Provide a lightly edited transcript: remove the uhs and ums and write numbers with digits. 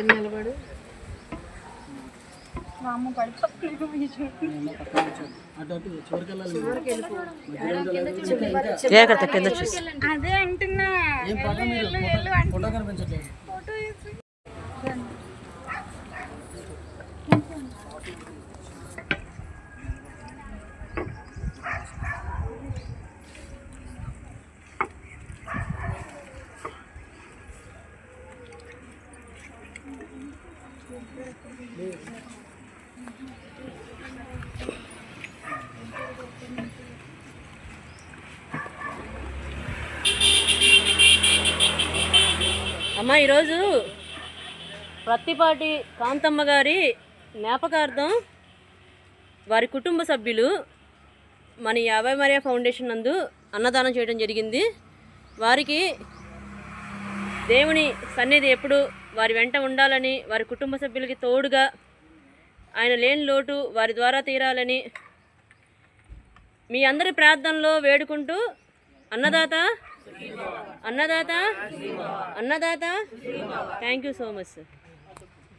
నిలబడు అదే అంటున్నా. ఫోటో కనిపించట్లేదు. అమ్మ, ఈరోజు ప్రత్తిపాటి కాంతమ్మ గారి జ్ఞాపకార్థం వారి కుటుంబ సభ్యులు మన 50 మరియా ఫౌండేషన్ నందు అన్నదానం చేయడం జరిగింది. వారికి దేవుని సన్నిధి ఎప్పుడు వారి వెంట ఉండాలని, వారి కుటుంబ సభ్యులకి తోడుగా ఆయన లేని లోటు వారి ద్వారా తీరాలని మీ అందరి ప్రార్థనలో వేడుకుంటూ, అన్నదాత అన్నదాత అన్నదాత. Thank you so much sir.